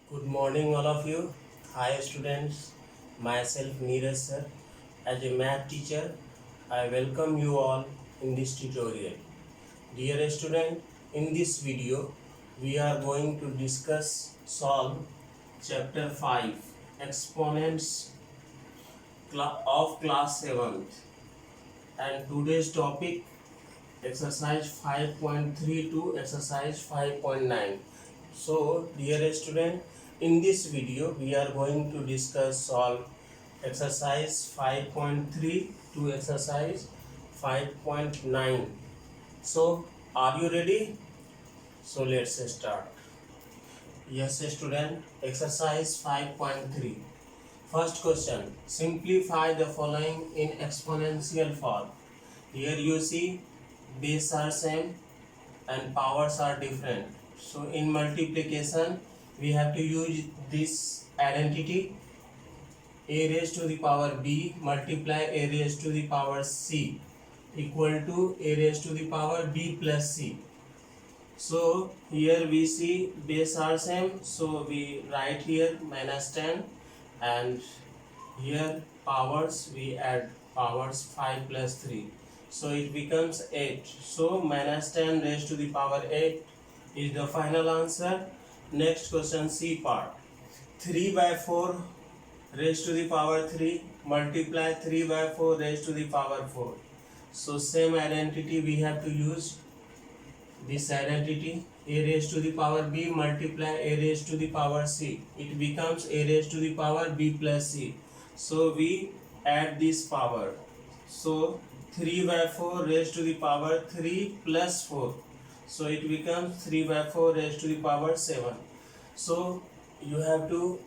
Good morning, all of you. Hi, students. Myself, Neeraj sir. As a math teacher, I welcome you all in this tutorial. Dear student, in this video, we are going to solve chapter 5, exponents of class 7th. And today's topic, exercise 5.3 to exercise 5.9. So dear student, in this video we are going to solve exercise 5.3 to exercise 5.9. So are you ready? So let's start. Yes student, exercise 5.3. First question, simplify the following in exponential form. Here you see base are same and powers are different. So in multiplication we have to use this identity, a raised to the power b multiply a raised to the power c equal to a raised to the power b plus c. So here we see base are same, so we write here minus 10, and here powers we add powers 5 plus 3, so it becomes 8. So minus 10 raised to the power 8 is the final answer. Next question, C part. 3 by 4 raised to the power 3 multiply 3 by 4 raised to the power 4. So same identity we have to use. This identity, a raised to the power b multiply a raised to the power c, it becomes a raised to the power b plus c. So we add this power. So 3 by 4 raised to the power 3 plus 4, so it becomes 3 by 4 raised to the power 7. So you have to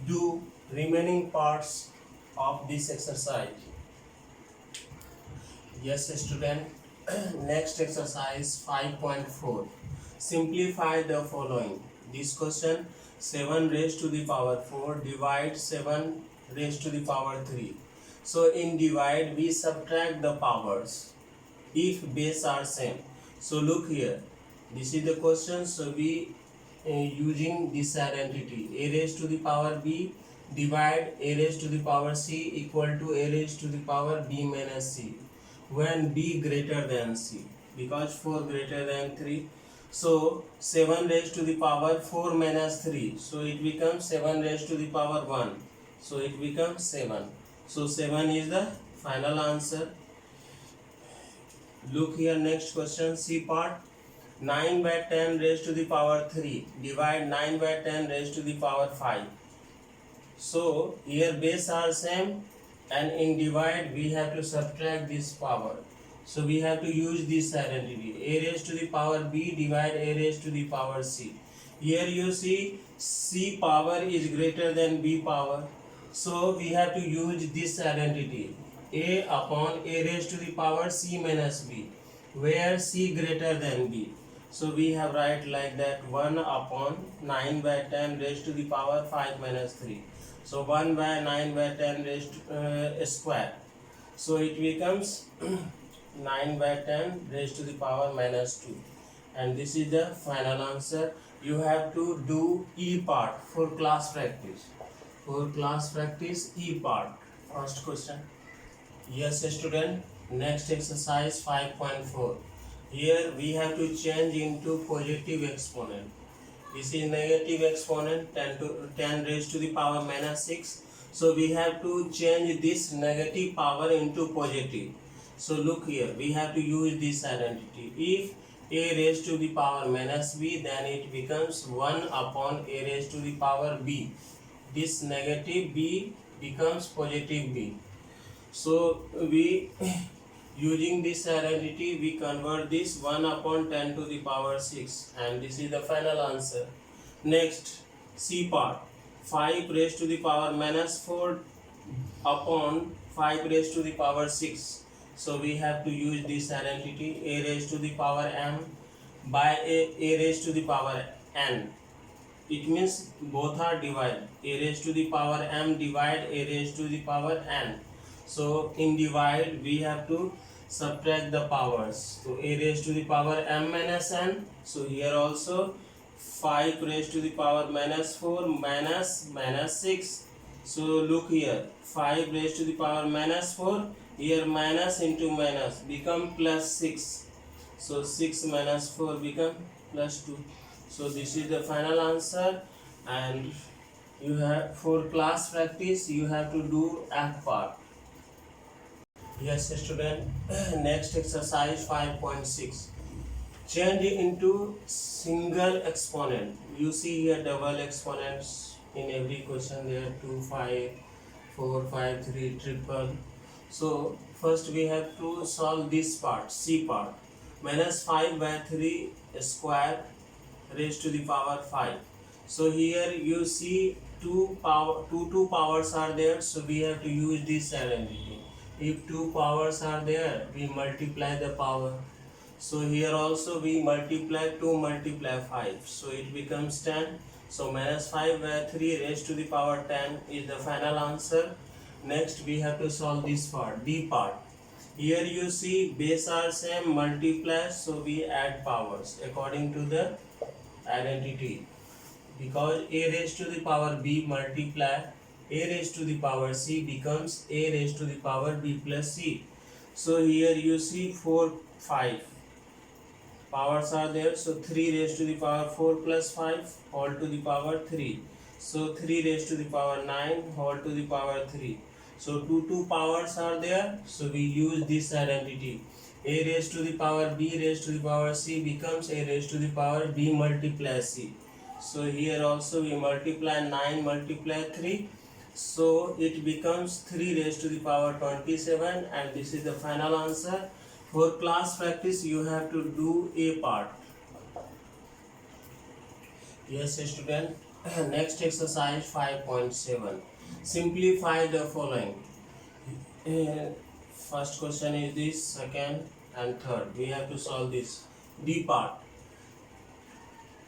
do remaining parts of this exercise. Yes student. Next exercise 5.4. Simplify the following. This question, 7 raised to the power 4 divide 7 raised to the power 3. So in divide we subtract the powers if base are same. So look here, this is the question. So we using this identity, a raised to the power b divide a raised to the power c equal to a raised to the power b minus c when b greater than c, because 4 greater than 3. So 7 raised to the power 4 minus 3, so it becomes 7 raised to the power 1, so it becomes 7. So 7 is the final answer. Look here, next question, C part. 9 by 10 raised to the power 3 divide 9 by 10 raised to the power 5. So here base are same, and in divide we have to subtract this power. So we have to use this identity, a raised to the power b divide a raised to the power c. Here you see c power is greater than b power, so we have to use this identity, a upon a raised to the power c minus b, where c greater than b. So we have write like that, 1 upon 9 by 10 raised to the power 5 minus 3. So 1 by 9 by 10 raised to square. So it becomes 9 by 10 raised to the power minus 2. And this is the final answer. You have to do E part for class practice. For class practice, E part. First question. Yes student. Next exercise 5.4. Here we have to change into positive exponent. This is negative exponent, 10 raised to the power minus 6. So we have to change this negative power into positive. So look here, we have to use this identity. If a raised to the power minus b, then it becomes 1 upon a raised to the power b. This negative b becomes positive b. So we using this identity we convert this 1 upon 10 to the power 6, and this is the final answer. Next, C part. 5 raised to the power minus 4 upon 5 raised to the power 6. So we have to use this identity, a raised to the power m by a raised to the power n. It means both are divided. A raised to the power m divide a raised to the power n. So in divide we have to subtract the powers. So a raised to the power m minus n. So here also 5 raised to the power minus 4 minus 6. So look here, 5 raised to the power minus 4, here minus into minus become plus 6. So 6 minus 4 become plus 2. So this is the final answer, and you have, for class practice you have to do F part. Yes student, next exercise 5.6. Change into single exponent. You see here double exponents in every question, there 2, 5, 4, 5, 3, triple. So first we have to solve this part, C part. Minus 5 by 3 square raised to the power 5. So here you see two powers are there, so we have to use this identity. If two powers are there, we multiply the power. So here also we multiply 2 multiply 5, so it becomes 10. So minus 5 by 3 raised to the power 10 is the final answer. Next we have to solve this part, D part. Here you see base are same, multiply, so we add powers according to the identity. Because a raised to the power b multiply a raised to the power c becomes a raised to the power b plus c. So here you see 4, 5 powers are there, so 3 raised to the power 4 plus 5 whole to the power 3. So 3 raised to the power 9 whole to the power 3. So two powers are there, so we use this identity. A raised to the power b raised to the power c becomes a raised to the power b multiply c. So here also we multiply 9 multiply 3, so it becomes 3 raised to the power 27, and this is the final answer. For class practice you have to do A part. Yes student, next exercise 5.7. Simplify the following. First question is this, second and third. We have to solve this. D part.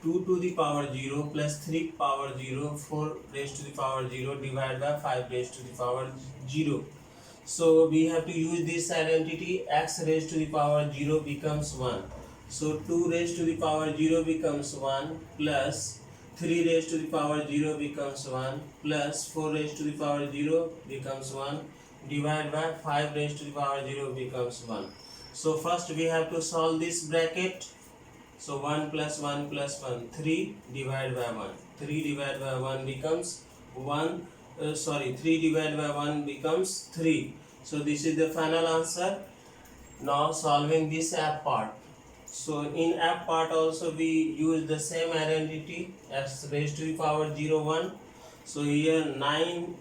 2 to the power 0 plus 3 power 0, 4 raised to the power 0 divided by 5 raised to the power 0. So we have to use this identity. X raised to the power 0 becomes 1. So 2 raised to the power 0 becomes 1 plus 3 raised to the power 0 becomes 1 plus 4 raised to the power 0 becomes 1 divided by 5 raised to the power 0 becomes 1. So first we have to solve this bracket. So 1 plus 1 plus 1, 3 divided by 1. 3 divided by 1 becomes 1. 3 divided by 1 becomes 3. So this is the final answer. Now solving this F part. So in F part also we use the same identity, x raised to the power 0 1. So here 9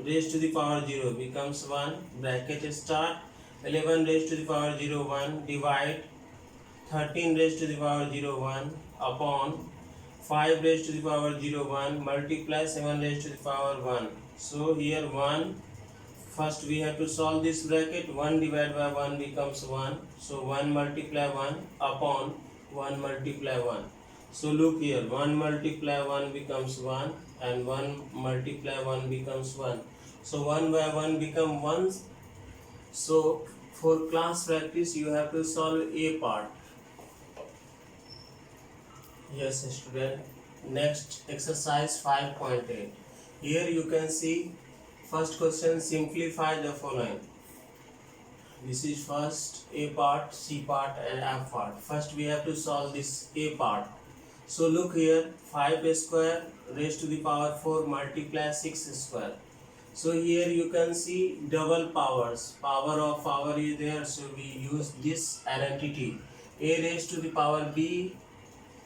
raised to the power 0 becomes 1, bracket start. 11 raised to the power 0 1 divide 13 raised to the power 0 1 upon 5 raised to the power 0 1 multiply 7 raised to the power 1. So here 1, first we have to solve this bracket. 1 divided by 1 becomes 1. So 1 multiply 1 upon 1 multiply 1. So look here, 1 multiply 1 becomes 1 and 1 multiply 1 becomes 1. So 1 by 1 become 1. So for class practice you have to solve A part. Yes student, next exercise 5.8. Here you can see first question, simplify the following. This is first A part, C part and F part. First we have to solve this A part. So look here, 5 square raised to the power 4 multiply 6 square. So here you can see double powers. Power of power is there, so we use this identity. A raised to the power B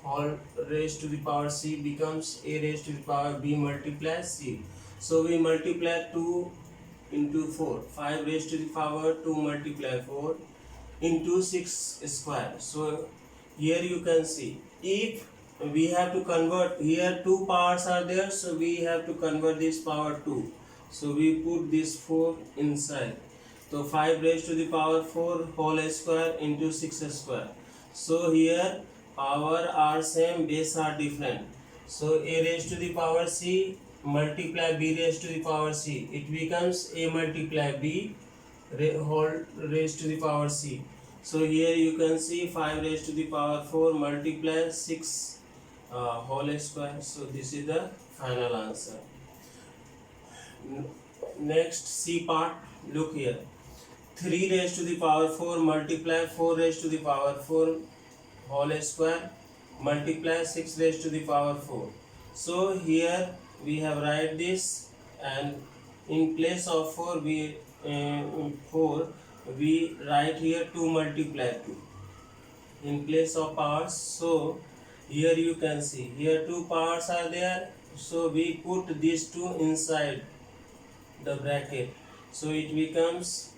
all raised to the power c becomes a raised to the power b multiply c. So we multiply 2 into 4, 5 raised to the power 2 multiply 4 into 6 square. So here you can see, if we have to convert, here two powers are there, so we have to convert this power 2. So we put this 4 inside. So 5 raised to the power 4 whole square into 6 square. So here power are same, base are different. So a raised to the power c multiply b raised to the power c. It becomes a multiply b whole raised to the power c. So here you can see 5 raised to the power 4 multiply 6 whole square. So this is the final answer. Next C part, look here. 3 raised to the power 4 multiply 4 raised to the power 4 whole square multiply 6 raised to the power 4. So here we have write this, and in place of 4 we write here 2 multiply 2 in place of powers. So here you can see here 2 powers are there, so we put these 2 inside the bracket, so it becomes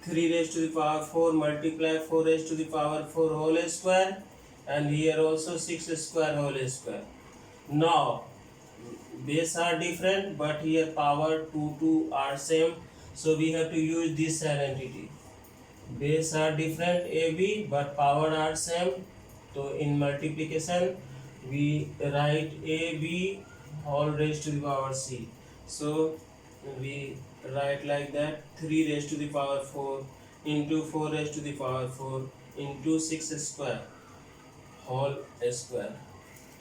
3 raised to the power 4 multiply 4 raised to the power 4 whole square, and here also 6 square whole square. Now base are different, but here power 2 are same, so we have to use this identity. Base are different AB, but power are same, so in multiplication we write AB whole raised to the power C. So we write like that 3 raised to the power 4 into 4 raised to the power 4 into 6 square whole square.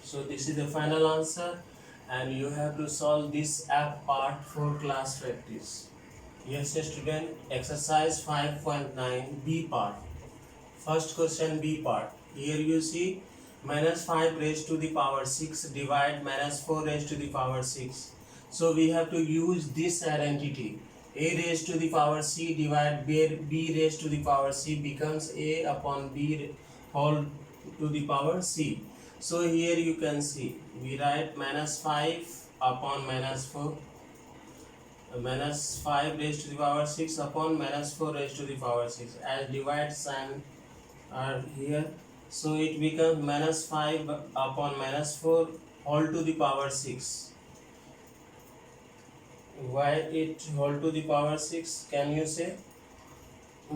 So this is the final answer, and you have to solve this app part for class practice. Yes student, exercise 5.9 B part. First question B part. Here you see minus 5 raised to the power 6 divide minus 4 raised to the power 6. So we have to use this identity. A raised to the power C divide B raised to the power C becomes A upon B whole to the power C. So here you can see we write minus 5 upon minus 4, minus 5 raised to the power 6 upon minus 4 raised to the power 6, as divide sign are here. So it becomes minus 5 upon minus 4 whole to the power 6. Why it whole to the power 6, can you say?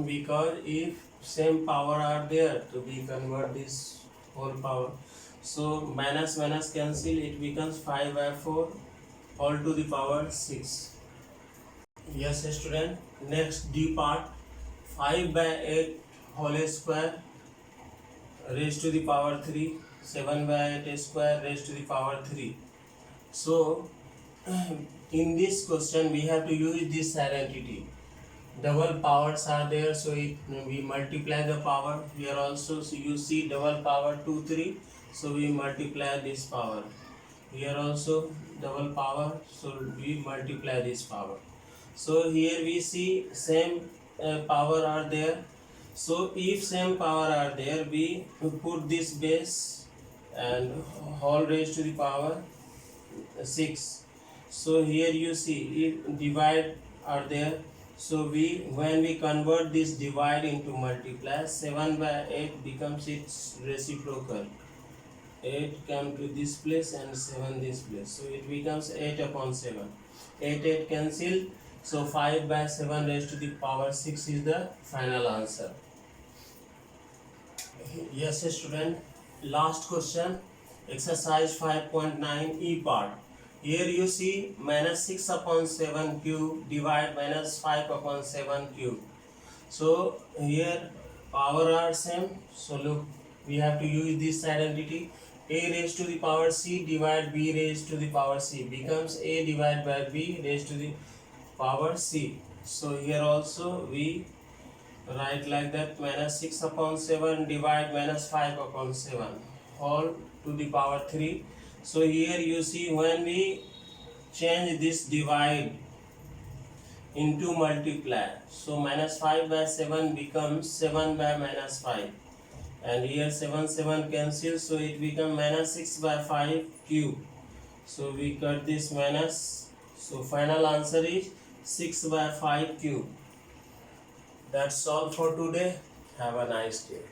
Because if same power are there, to be convert this whole power, so minus minus cancel, it becomes 5 by 4 whole to the power 6. Yes student, next D part, 5 by 8 whole square raised to the power 3, 7 by 8 square raised to the power 3. So in this question we have to use this identity. Double powers are there, so we multiply the power. Here also, so you see double power 2 3, so we multiply this power. Here also double power, so we multiply this power. So here we see same power are there, so if same power are there, we put this base and whole raised to the power 6. So here you see if divide are there, so when we convert this divide into multiply, 7 by 8 becomes its reciprocal. 8 come to this place and 7 this place, so it becomes 8 upon 7. 8 cancel, so 5 by 7 raised to the power 6 is the final answer. Yes student, last question, exercise 5.9 E part. Here you see minus 6 upon 7 cube divide minus 5 upon 7 cube. So here power are same, so look, we have to use this identity. A raised to the power C divide B raised to the power C becomes A divided by B raised to the power C. So here also we write like that, minus 6 upon 7 divide minus 5 upon 7 whole to the power 3. So here you see when we change this divide into multiply, so minus 5 by 7 becomes 7 by minus 5, and here 7 cancel, so it becomes minus 6 by 5 cube. So we cut this minus, so final answer is 6 by 5 cube. That's all for today. Have a nice day.